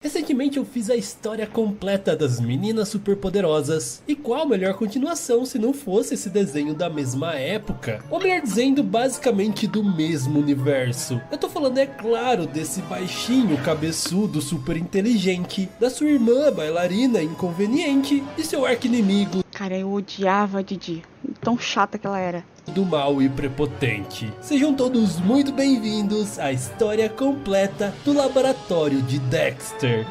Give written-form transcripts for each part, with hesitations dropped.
Recentemente eu fiz a história completa das Meninas Superpoderosas, e qual a melhor continuação se não fosse esse desenho da mesma época? Ou melhor dizendo, basicamente do mesmo universo. Eu tô falando, é claro, desse baixinho, cabeçudo, super inteligente, da sua irmã bailarina inconveniente e seu arqui-inimigo. Cara, eu odiava a Didi, tão chata que ela era. Do mal e prepotente. Sejam todos muito bem-vindos à história completa do Laboratório de Dexter.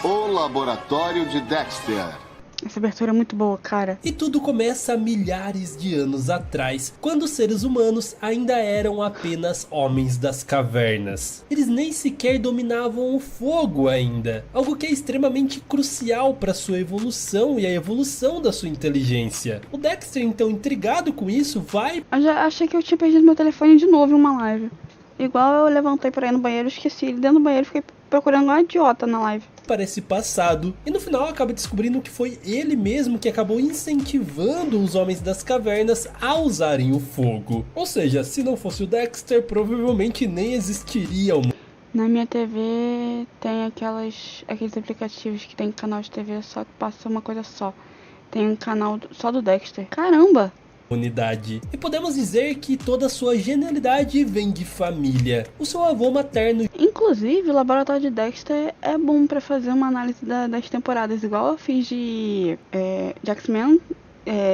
O Laboratório de Dexter. Essa abertura é muito boa, cara. E tudo começa há milhares de anos atrás, quando os seres humanos ainda eram apenas homens das cavernas. Eles nem sequer dominavam o fogo ainda, algo que é extremamente crucial para sua evolução e a evolução da sua inteligência. O Dexter, então, intrigado com isso, vai... Eu já achei que eu tinha perdido meu telefone de novo em uma live. Igual eu levantei pra ir no banheiro, esqueci ele dentro do banheiro e fiquei procurando uma idiota na live. Para esse passado, e no final acaba descobrindo que foi ele mesmo que acabou incentivando os homens das cavernas a usarem o fogo. Ou seja, se não fosse o Dexter, provavelmente nem existiria o mundo. Na minha TV tem aqueles aplicativos que tem canal de TV só que passa uma coisa só. Tem um canal só do Dexter. Caramba! Unidade. E podemos dizer que toda a sua genialidade vem de família. O seu avô materno... Inclusive, o Laboratório de Dexter é bom pra fazer uma análise das temporadas, igual eu fiz de X-Men,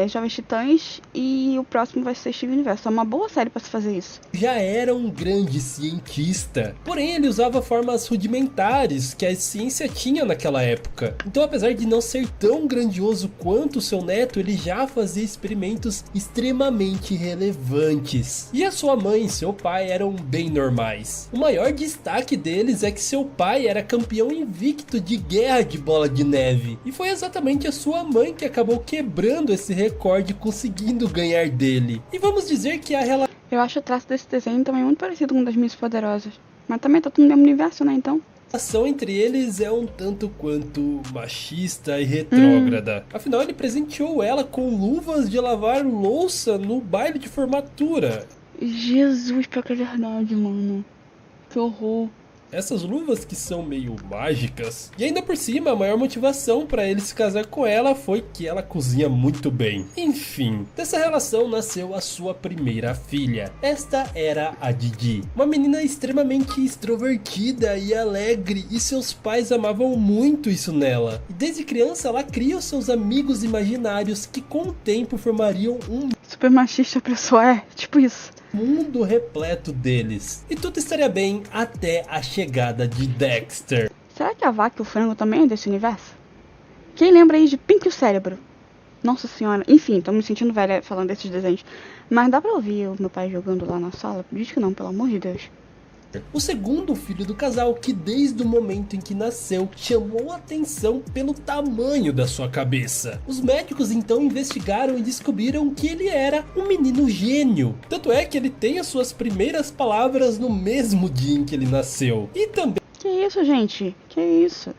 Jovens Titãs, e o próximo vai ser Steven Universo. É uma boa série pra se fazer isso. Já era um grande cientista, porém ele usava formas rudimentares que a ciência tinha naquela época. Então, apesar de não ser tão grandioso quanto seu neto, ele já fazia experimentos extremamente relevantes. E a sua mãe e seu pai eram bem normais. O maior destaque deles é que seu pai era campeão invicto de guerra de bola de neve, e foi exatamente a sua mãe que acabou quebrando esse recorde, conseguindo ganhar dele. E vamos dizer que a relação... Eu acho o traço desse desenho também muito parecido com o das Miss Poderosas. Mas também tá tudo no mesmo universo, né, então? A relação entre eles é um tanto quanto machista e retrógrada. Afinal, ele presenteou ela com luvas de lavar louça no baile de formatura. Jesus, pior que é verdade, mano. Que horror. Essas luvas que são meio mágicas. E ainda por cima, a maior motivação para ele se casar com ela foi que ela cozinha muito bem. Enfim, dessa relação nasceu a sua primeira filha. Esta era a Didi. Uma menina extremamente extrovertida e alegre, e seus pais amavam muito isso nela. E desde criança ela cria os seus amigos imaginários que com o tempo formariam um super machista a pessoa é, tipo isso. Mundo repleto deles. E tudo estaria bem até a chegada de Dexter. Será que a vaca e o frango também é desse universo? Quem lembra aí de Pink e o Cérebro? Nossa senhora. Enfim, tô me sentindo velha falando desses desenhos. Mas dá pra ouvir o meu pai jogando lá na sala? Diz que não, pelo amor de Deus. O segundo filho do casal, que desde o momento em que nasceu chamou a atenção pelo tamanho da sua cabeça. Os médicos então investigaram e descobriram que ele era um menino gênio. Tanto é que ele tem as suas primeiras palavras no mesmo dia em que ele nasceu. E também... Que isso, gente? Que isso?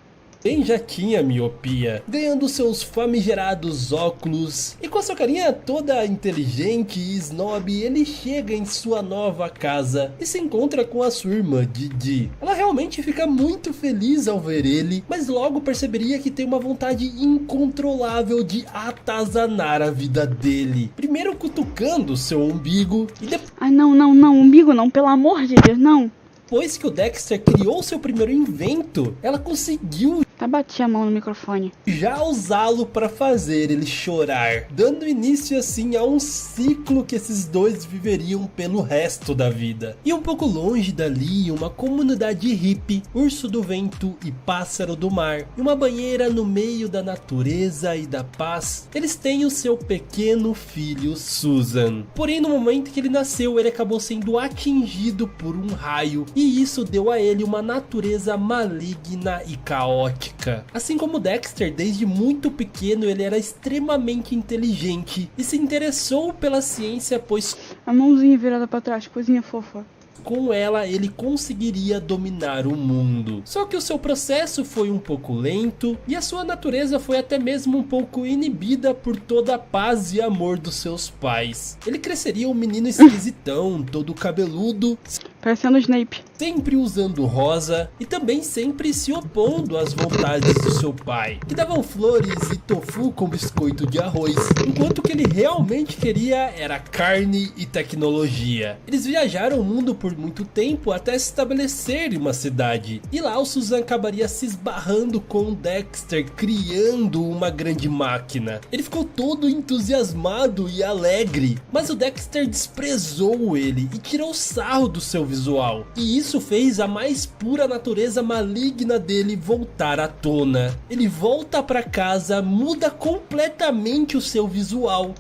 Já tinha miopia, ganhando seus famigerados óculos, e com a sua carinha toda inteligente e snob, ele chega em sua nova casa e se encontra com a sua irmã Didi. Ela realmente fica muito feliz ao ver ele, mas logo perceberia que tem uma vontade incontrolável de atazanar a vida dele. Primeiro cutucando seu umbigo e depois... Ai, não, umbigo não, pelo amor de Deus, não. Depois que o Dexter criou seu primeiro invento, ela conseguiu Bati a mão no microfone. já usá-lo para fazer ele chorar, dando início assim a um ciclo que esses dois viveriam pelo resto da vida. E um pouco longe dali, uma comunidade hippie, urso do vento e pássaro do mar, e uma banheira no meio da natureza e da paz, eles têm o seu pequeno filho Susan. Porém, no momento que ele nasceu, ele acabou sendo atingido por um raio, e isso deu a ele uma natureza maligna e caótica. Assim como Dexter, desde muito pequeno ele era extremamente inteligente e se interessou pela ciência, pois A mãozinha virada pra trás, coisinha fofa. Com ela, ele conseguiria dominar o mundo. Só que o seu processo foi um pouco lento e a sua natureza foi até mesmo um pouco inibida por toda a paz e amor dos seus pais. Ele cresceria um menino esquisitão, todo cabeludo, Parecendo o Snape. sempre usando rosa e também sempre se opondo às vontades do seu pai, que davam flores e tofu com biscoito de arroz, enquanto o que ele realmente queria era carne e tecnologia. Eles viajaram o mundo por muito tempo até se estabelecer em uma cidade, e lá o Suzan acabaria se esbarrando com o Dexter, criando uma grande máquina. Ele ficou todo entusiasmado e alegre, mas o Dexter desprezou ele e tirou sarro do seu visual, e isso fez a mais pura natureza maligna dele voltar à tona. Ele volta para casa, muda completamente o seu visual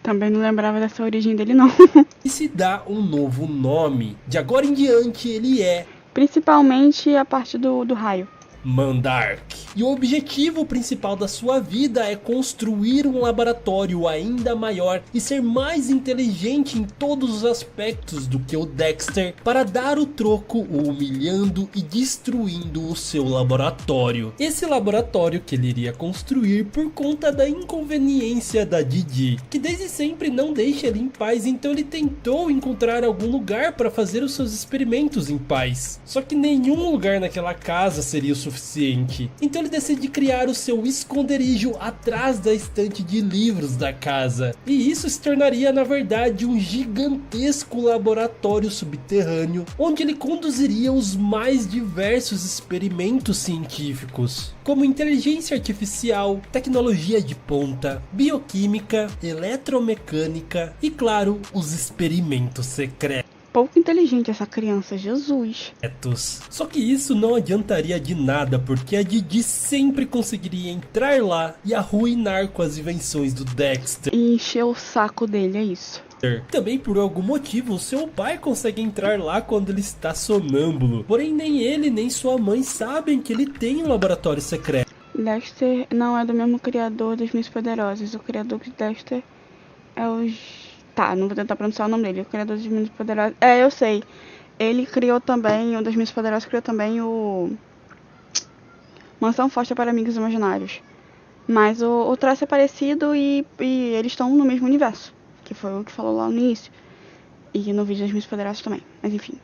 Também não lembrava dessa origem dele, não. e se dá um novo nome. De agora em diante ele é Principalmente a parte do raio. Mandark. E o objetivo principal da sua vida é construir um laboratório ainda maior e ser mais inteligente em todos os aspectos do que o Dexter, para dar o troco, o humilhando e destruindo o seu laboratório. Esse laboratório que ele iria construir por conta da inconveniência da Didi, que desde sempre não deixa ele em paz, então ele tentou encontrar algum lugar para fazer os seus experimentos em paz. Só que nenhum lugar naquela casa seria o suficiente. Então ele decide criar o seu esconderijo atrás da estante de livros da casa. E isso se tornaria na verdade um gigantesco laboratório subterrâneo, onde ele conduziria os mais diversos experimentos científicos, como inteligência artificial, tecnologia de ponta, bioquímica, eletromecânica e claro, os experimentos secretos. Pouco inteligente essa criança, Jesus. Só que isso não adiantaria de nada, porque a Didi sempre conseguiria entrar lá e arruinar com as invenções do Dexter. E encher o saco dele, é isso. Também por algum motivo, seu pai consegue entrar lá quando ele está sonâmbulo. Porém nem ele nem sua mãe sabem que ele tem um laboratório secreto. Dexter não é do mesmo criador dos Meninos Poderosos. O criador de Dexter é os... Tá, não vou tentar pronunciar o nome dele. O criador dos Meninos Poderosos... É, eu sei. Ele criou também... O dos Meninos Poderosos criou também o... Mansão Foster para Amigos Imaginários. Mas o traço é parecido e eles estão no mesmo universo. Que foi o que falou lá no início. E no vídeo dos Meninos Poderosos também. Mas enfim.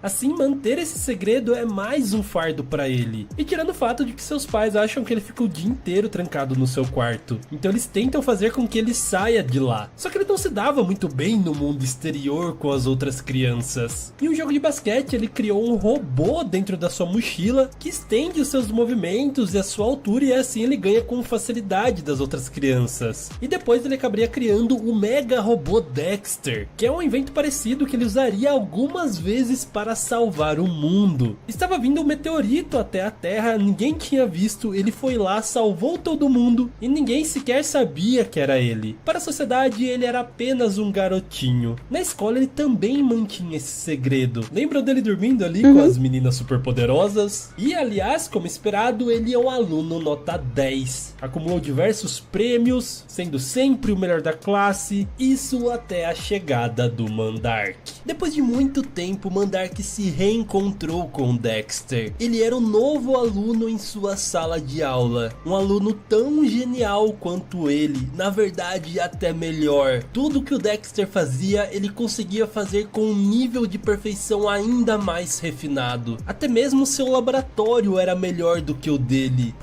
Assim, manter esse segredo é mais um fardo pra ele. E tirando o fato de que seus pais acham que ele fica o dia inteiro trancado no seu quarto, então eles tentam fazer com que ele saia de lá. Só que ele não se dava muito bem no mundo exterior com as outras crianças. Em um jogo de basquete, ele criou um robô dentro da sua mochila que estende os seus movimentos e a sua altura, e assim ele ganha com facilidade das outras crianças. E depois ele acabaria criando o Mega Robô Dexter, que é um invento parecido que ele usaria algumas vezes para salvar o mundo. Estava vindo um meteorito até a Terra, ninguém tinha visto, ele foi lá, salvou todo mundo e ninguém sequer sabia que era ele. Para a sociedade ele era apenas um garotinho. Na escola ele também mantinha esse segredo. Lembram dele dormindo ali com as meninas superpoderosas? E aliás, como esperado, ele é um aluno nota 10. Acumulou diversos prêmios, sendo sempre o melhor da classe, isso até a chegada do Mandark. Depois de muito tempo, Mandark se reencontrou com Dexter. Ele era um novo aluno em sua sala de aula. Um aluno tão genial quanto ele, na verdade até melhor. Tudo que o Dexter fazia, ele conseguia fazer com um nível de perfeição ainda mais refinado. Até mesmo seu laboratório era melhor do que o dele.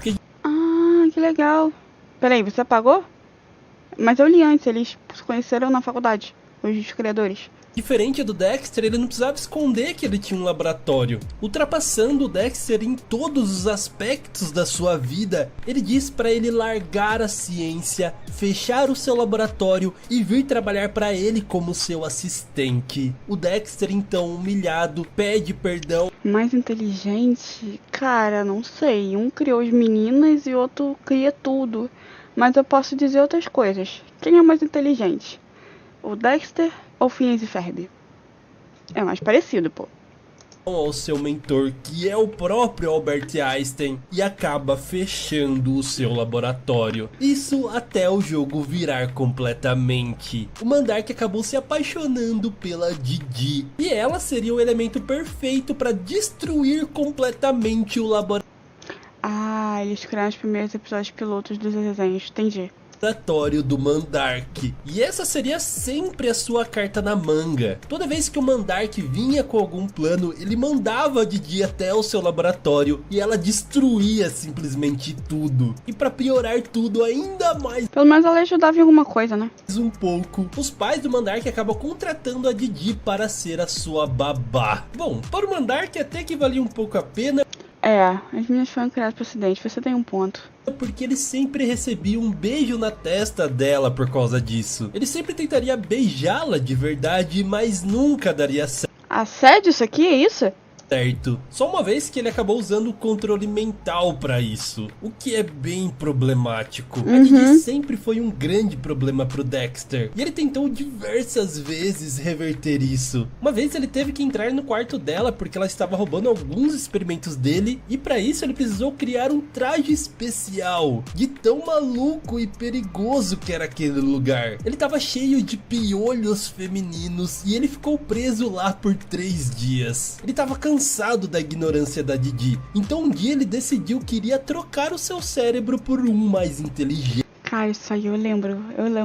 Ah, que legal. Peraí, você apagou? Mas eu li antes, eles se conheceram na faculdade, os criadores. Diferente do Dexter, ele não precisava esconder que ele tinha um laboratório. Ultrapassando o Dexter em todos os aspectos da sua vida, ele diz para ele largar a ciência, fechar o seu laboratório e vir trabalhar para ele como seu assistente. O Dexter, então humilhado, pede perdão. Mais inteligente? Cara, não sei. Um criou as meninas e o outro cria tudo. Mas eu posso dizer outras coisas. Quem é mais inteligente? O Dexter ou Phineas e Ferb? É mais parecido, pô. ao seu mentor, que é o próprio Albert Einstein, e acaba fechando o seu laboratório. Isso até o jogo virar completamente. O Mandark acabou se apaixonando pela Didi, e ela seria o elemento perfeito para destruir completamente o laboratório Eles criaram os primeiros episódios pilotos dos desenhos, entendi. Do Mandark. E essa seria sempre a sua carta na manga. Toda vez que o Mandark vinha com algum plano, ele mandava a Didi até o seu laboratório e ela destruía simplesmente tudo. E para piorar tudo ainda mais, pelo menos ela ajudava em alguma coisa, né? Um pouco, os pais do Mandark acabam contratando a Didi para ser a sua babá. Bom, para o Mandark até que valia um pouco a pena. As meninas foram criadas por acidente, você tem um ponto. Porque ele sempre recebia um beijo na testa dela por causa disso. Ele sempre tentaria beijá-la de verdade, mas nunca daria certo. Assédio isso aqui, é isso? Só uma vez que ele acabou usando o controle mental pra isso, o que é bem problemático. A Didi sempre foi um grande problema pro Dexter, e ele tentou diversas vezes reverter isso. Uma vez ele teve que entrar no quarto dela porque ela estava roubando alguns experimentos dele, e pra isso ele precisou criar um traje especial, de tão maluco e perigoso que era aquele lugar. Ele estava cheio de piolhos femininos, e ele ficou preso lá por 3 dias. Ele estava cansado da ignorância da Didi, então um dia ele decidiu que iria trocar o seu cérebro por um mais inteligente. Cara, isso aí eu lembro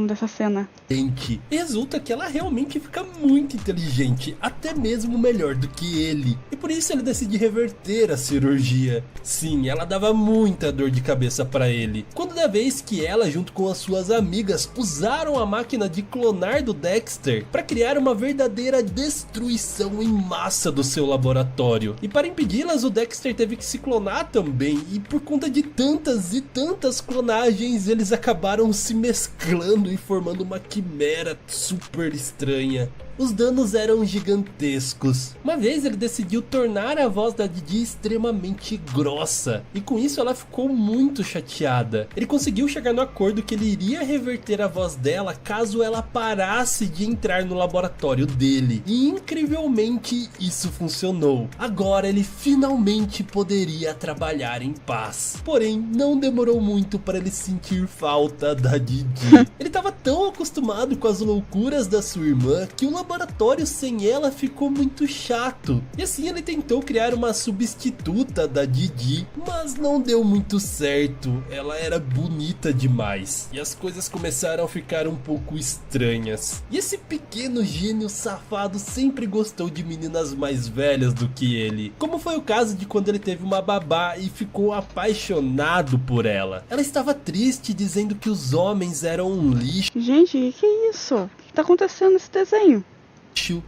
dessa cena. E resulta que ela realmente fica muito inteligente, até mesmo melhor do que ele. E por isso ele decide reverter a cirurgia. Sim, ela dava muita dor de cabeça pra ele. Quando da vez que ela, junto com as suas amigas, usaram a máquina de clonar do Dexter para criar uma verdadeira destruição em massa do seu laboratório. E para impedi-las, o Dexter teve que se clonar também. E por conta de tantas e tantas clonagens, eles acabaram se mesclando e formando uma quimera super estranha. Os danos eram gigantescos. Uma vez ele decidiu tornar a voz da Didi extremamente grossa, e com isso ela ficou muito chateada. Ele conseguiu chegar no acordo que ele iria reverter a voz dela caso ela parasse de entrar no laboratório dele. E incrivelmente isso funcionou. Agora ele finalmente poderia trabalhar em paz. Porém, não demorou muito para ele sentir falta da Didi. Ele estava tão acostumado com as loucuras da sua irmã que o laboratório sem ela ficou muito chato. E assim ele tentou criar uma substituta da Didi, mas não deu muito certo. Ela era bonita demais e as coisas começaram a ficar um pouco estranhas. E esse pequeno gênio safado sempre gostou de meninas mais velhas do que ele, como foi o caso de quando ele teve uma babá e ficou apaixonado por ela. Ela estava triste, dizendo que os homens eram um lixo. Gente, que isso? O que tá acontecendo nesse desenho?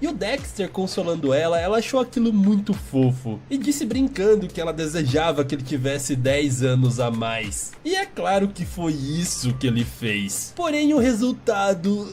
E o Dexter consolando ela achou aquilo muito fofo e disse brincando que ela desejava que ele tivesse 10 anos a mais. E é claro que foi isso que ele fez. Porém o resultado,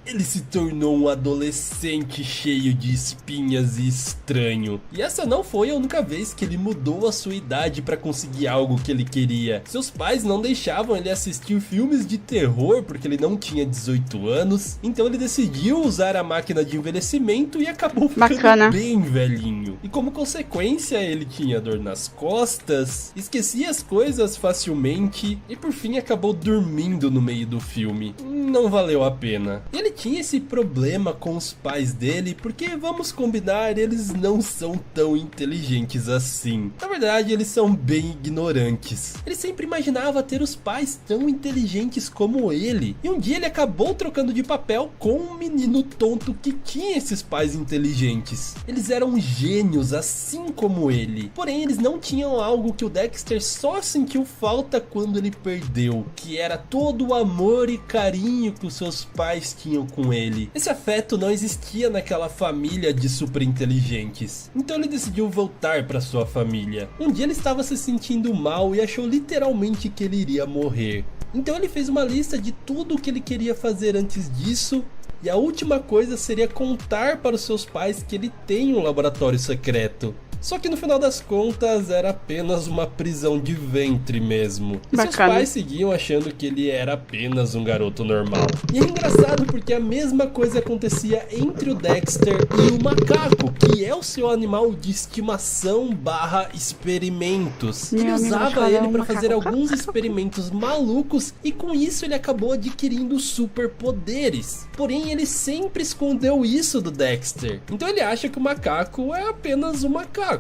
ele se tornou um adolescente cheio de espinhas e estranho. E essa não foi a única vez que ele mudou a sua idade para conseguir algo que ele queria. Seus pais não deixavam ele assistir filmes de terror porque ele não tinha 18 anos. Então ele decidiu usar a máquina de envelhecimento e acabou ficando bem velhinho. E como consequência ele tinha dor nas costas, esquecia as coisas facilmente e por fim acabou dormindo no meio do filme. Não valeu a pena. Ele tinha esse problema com os pais dele porque, vamos combinar, eles não são tão inteligentes assim. Na verdade eles são bem ignorantes. Ele sempre imaginava ter os pais tão inteligentes como ele. E um dia ele acabou trocando de papel com um menino tonto que tinha esses pais inteligentes. Eles eram gênios assim como ele. Porém eles não tinham algo que o Dexter só sentiu falta quando ele perdeu, que era todo o amor e carinho que os seus pais tinham com ele. Esse afeto não existia naquela família de super inteligentes. Então ele decidiu voltar para sua família. Um dia ele estava se sentindo mal e achou literalmente que ele iria morrer. Então ele fez uma lista de tudo o que ele queria fazer antes disso. E a última coisa seria contar para os seus pais que ele tem um laboratório secreto. Só que no final das contas era apenas uma prisão de ventre mesmo. E seus Bacana. pais seguiam achando que ele era apenas um garoto normal. E é engraçado porque a mesma coisa acontecia entre o Dexter e o macaco, que é o seu animal de estimação / experimentos. Meu Ele amigo usava chamava ele um para fazer macaco. alguns experimentos malucos e com isso ele acabou adquirindo superpoderes. Porém, ele sempre escondeu isso do Dexter. Então ele acha que o macaco é apenas um macaco.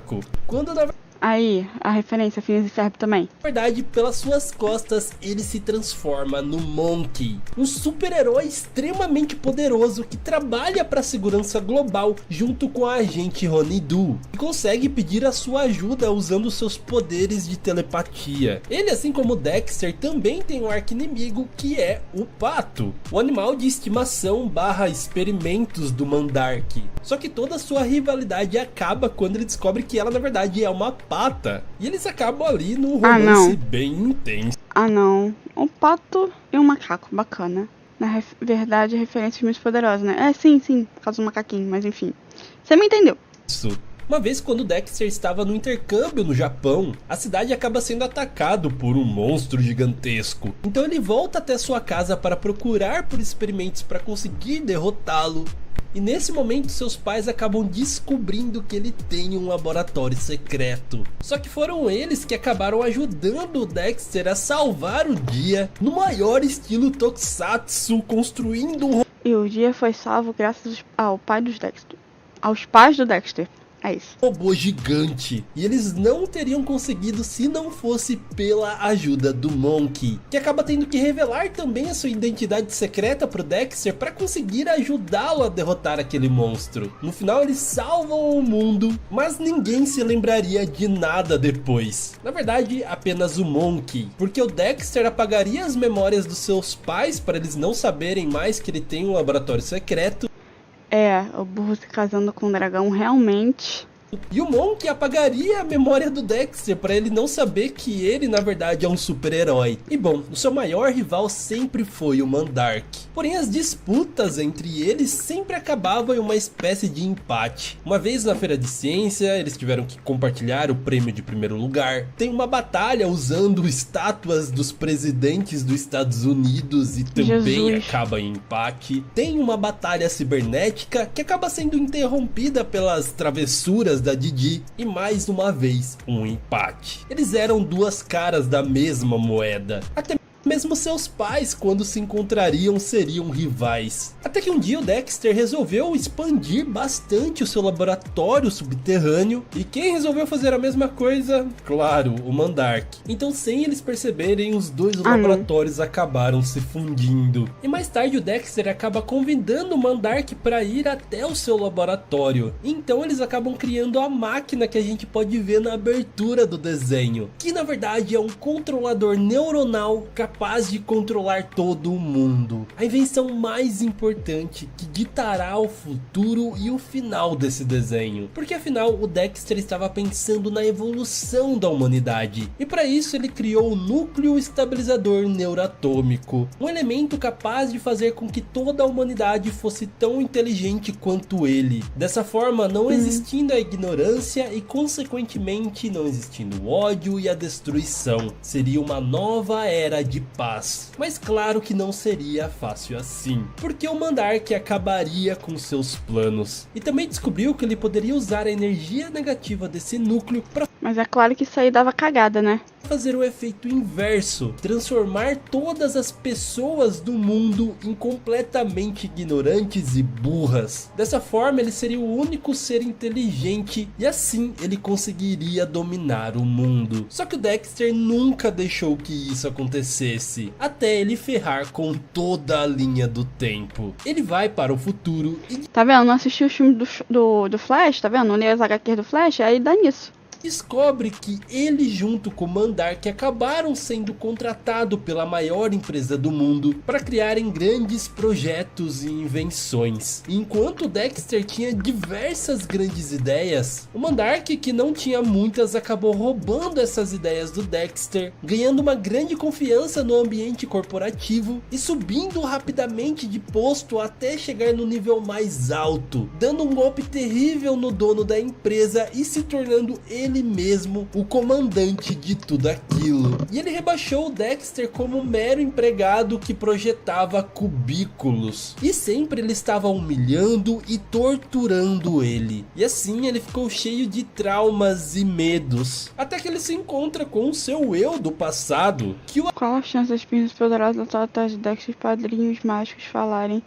Quando na Aí, a referência Phineas e Ferb também. verdade, pelas suas costas, ele se transforma no Monkey, um super-herói extremamente poderoso que trabalha para a segurança global junto com a agente Honeydew e consegue pedir a sua ajuda usando seus poderes de telepatia. Ele, assim como o Dexter, também tem um arqui-inimigo que é o Pato, o animal de estimação / experimentos do Mandark. Só que toda a sua rivalidade acaba quando ele descobre que ela na verdade é uma pata. E eles acabam ali num romance bem intenso. Ah, não. Um pato e um macaco. Bacana. Na verdade, referências muito poderosas, né? É, sim, por causa do macaquinho, mas enfim. Você me entendeu. Uma vez quando Dexter estava no intercâmbio no Japão, a cidade acaba sendo atacado por um monstro gigantesco. Então ele volta até sua casa para procurar por experimentos para conseguir derrotá-lo. E nesse momento seus pais acabam descobrindo que ele tem um laboratório secreto. Só que foram eles que acabaram ajudando o Dexter a salvar o dia no maior estilo Tokusatsu, construindo um E o dia foi salvo graças ao pai dos Dexter. Aos pais do Dexter. É isso. robô gigante. E eles não teriam conseguido se não fosse pela ajuda do Monkey, que acaba tendo que revelar também a sua identidade secreta pro Dexter para conseguir ajudá-lo a derrotar aquele monstro. No final eles salvam o mundo, mas ninguém se lembraria de nada depois. Na verdade, apenas o Monkey, porque o Dexter apagaria as memórias dos seus pais para eles não saberem mais que ele tem um laboratório secreto. É, o burro se casando com o dragão realmente. E o Monkey apagaria a memória do Dexter para ele não saber que ele na verdade é um super-herói. E bom, o seu maior rival sempre foi o Mandark. Porém as disputas entre eles sempre acabavam em uma espécie de empate. Uma vez na feira de ciência, eles tiveram que compartilhar o prêmio de primeiro lugar. Tem uma batalha usando estátuas dos presidentes dos Estados Unidos e também Jesus. acaba em empate. Tem uma batalha cibernética que acaba sendo interrompida pelas travessuras da Didi e mais uma vez um empate. Eles eram duas caras da mesma moeda. Até mesmo seus pais, quando se encontrariam, seriam rivais. Até que um dia o Dexter resolveu expandir bastante o seu laboratório subterrâneo. E quem resolveu fazer a mesma coisa? Claro, o Mandark. Então, sem eles perceberem, os dois laboratórios acabaram se fundindo. E mais tarde o Dexter acaba convidando o Mandark para ir até o seu laboratório. Então eles acabam criando a máquina que a gente pode ver na abertura do desenho, que na verdade é um controlador neuronal capaz de controlar todo o mundo. A invenção mais importante que ditará o futuro e o final desse desenho. Porque afinal o Dexter estava pensando na evolução da humanidade. E para isso ele criou o núcleo estabilizador neuroatômico. Um elemento capaz de fazer com que toda a humanidade fosse tão inteligente quanto ele. Dessa forma, não existindo a ignorância e consequentemente não existindo o ódio e a destruição. Seria uma nova era de paz. Mas claro que não seria fácil assim, porque o Mandark acabaria com seus planos e também descobriu que ele poderia usar a energia negativa desse núcleo para Mas é claro que isso aí dava cagada, né? fazer o efeito inverso, transformar todas as pessoas do mundo em completamente ignorantes e burras. Dessa forma ele seria o único ser inteligente e assim ele conseguiria dominar o mundo. Só que o Dexter nunca deixou que isso acontecesse, até ele ferrar com toda a linha do tempo. Ele vai para o futuro e Tá vendo? Não assisti os filmes do Flash, tá vendo? Não li as HQs do Flash, aí dá nisso. descobre que ele junto com Mandark acabaram sendo contratados pela maior empresa do mundo para criarem grandes projetos e invenções. E enquanto Dexter tinha diversas grandes ideias, o Mandark, que não tinha muitas, acabou roubando essas ideias do Dexter, ganhando uma grande confiança no ambiente corporativo e subindo rapidamente de posto até chegar no nível mais alto, dando um golpe terrível no dono da empresa e se tornando ele mesmo o comandante de tudo aquilo. E ele rebaixou o Dexter como um mero empregado que projetava cubículos, e sempre ele estava humilhando e torturando ele. E assim ele ficou cheio de traumas e medos, até que ele se encontra com o seu eu do passado, que o Qual a chance das espinhas poderosas atrás de Dexter e padrinhos mágicos falarem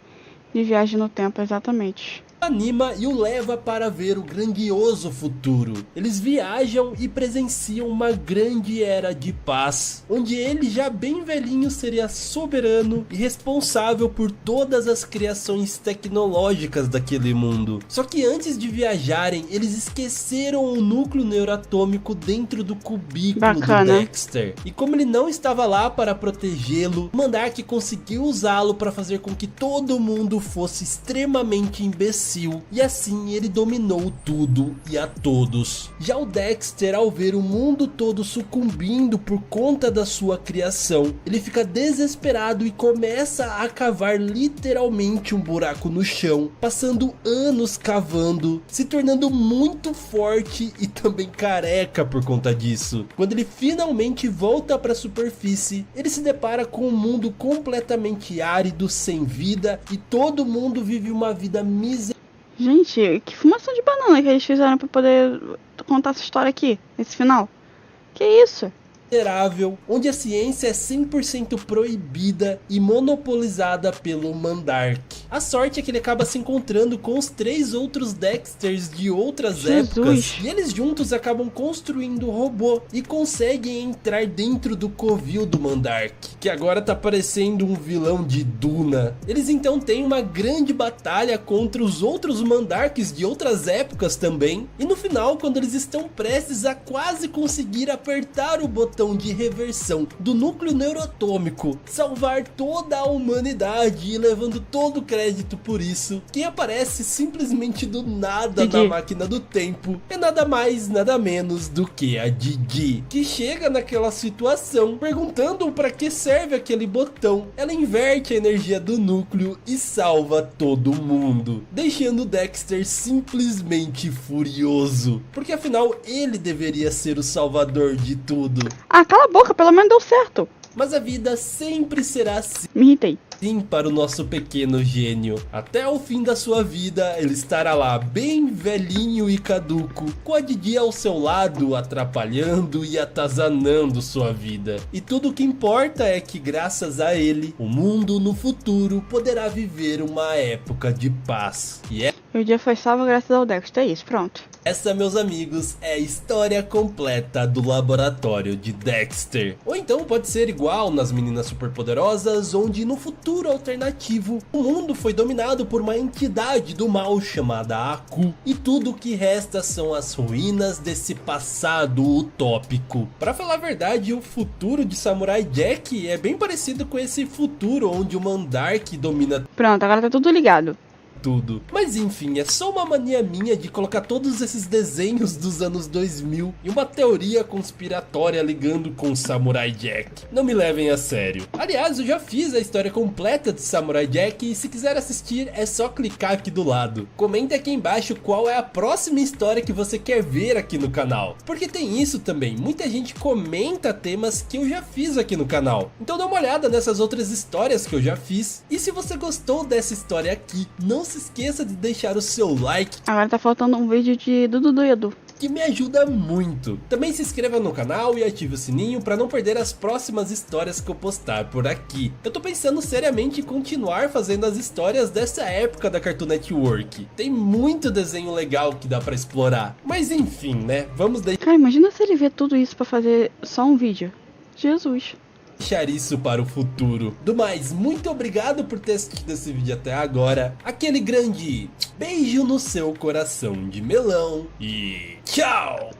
de viagem no tempo? Exatamente. anima e o leva para ver o grandioso futuro. Eles viajam e presenciam uma grande era de paz, onde ele, já bem velhinho, seria soberano e responsável por todas as criações tecnológicas daquele mundo. Só que antes de viajarem, eles esqueceram o núcleo neuroatômico dentro do cubículo do Dexter. E como ele não estava lá para protegê-lo, Mandark conseguiu usá-lo para fazer com que todo mundo fosse extremamente imbecil, e assim ele dominou tudo e a todos. Já o Dexter, ao ver o mundo todo sucumbindo por conta da sua criação, ele fica desesperado e começa a cavar literalmente um buraco no chão, passando anos cavando, se tornando muito forte e também careca por conta disso. Quando ele finalmente volta para a superfície, ele se depara com um mundo completamente árido, sem vida, e todo mundo vive uma vida miserável. Gente, que fumação de banana que eles fizeram pra poder contar essa história aqui, esse final. Que isso? Onde a ciência é 100% proibida e monopolizada pelo Mandark. A sorte é que ele acaba se encontrando com os 3 outros Dexters de outras épocas, e eles juntos acabam construindo o robô e conseguem entrar dentro do covil do Mandark, que agora tá parecendo um vilão de Duna. Eles então têm uma grande batalha contra os outros Mandarks de outras épocas também, e no final, quando eles estão prestes a quase conseguir apertar o botão de reversão do núcleo neuroatômico, salvar toda a humanidade e levando todo o crédito por isso, quem aparece simplesmente do nada na máquina do tempo é nada mais, nada menos do que a Didi, que chega naquela situação perguntando para que serve aquele botão. Ela inverte a energia do núcleo e salva todo mundo, deixando Dexter simplesmente furioso, porque afinal ele deveria ser o salvador de tudo. Ah, cala a boca, pelo menos deu certo. Mas a vida sempre será assim. Me irritei. Sim, para o nosso pequeno gênio. Até o fim da sua vida, ele estará lá bem velhinho e caduco, com a Didi ao seu lado, atrapalhando e atazanando sua vida. E tudo o que importa é que, graças a ele, o mundo no futuro poderá viver uma época de paz. E o dia foi salvo graças ao Dexter, é isso, pronto. essa, meus amigos, é a história completa do laboratório de Dexter. Ou então pode ser igual nas Meninas Superpoderosas, onde no futuro alternativo o mundo foi dominado por uma entidade do mal chamada Aku, e tudo o que resta são as ruínas desse passado utópico. Pra falar a verdade, o futuro de Samurai Jack é bem parecido com esse futuro onde o Mandark domina. Pronto, agora tá tudo ligado. Tudo. Mas enfim, é só uma mania minha de colocar todos esses desenhos dos anos 2000 e uma teoria conspiratória ligando com Samurai Jack. Não me levem a sério. Aliás, eu já fiz a história completa de Samurai Jack e se quiser assistir é só clicar aqui do lado. Comenta aqui embaixo qual é a próxima história que você quer ver aqui no canal. Porque tem isso também, muita gente comenta temas que eu já fiz aqui no canal. Então dá uma olhada nessas outras histórias que eu já fiz. E se você gostou dessa história aqui, não se esqueça de deixar o seu like. Agora tá faltando um vídeo de Dudu do Edu, que me ajuda muito. Também se inscreva no canal e ative o sininho para não perder as próximas histórias que eu postar por aqui. Eu tô pensando seriamente em continuar fazendo as histórias dessa época da Cartoon Network. Tem muito desenho legal que dá pra explorar. Mas enfim, né? Vamos Cara, imagina se ele vê tudo isso pra fazer só um vídeo. Jesus. Deixar isso para o futuro. Do mais, muito obrigado por ter assistido esse vídeo até agora. Aquele grande beijo no seu coração de melão e tchau!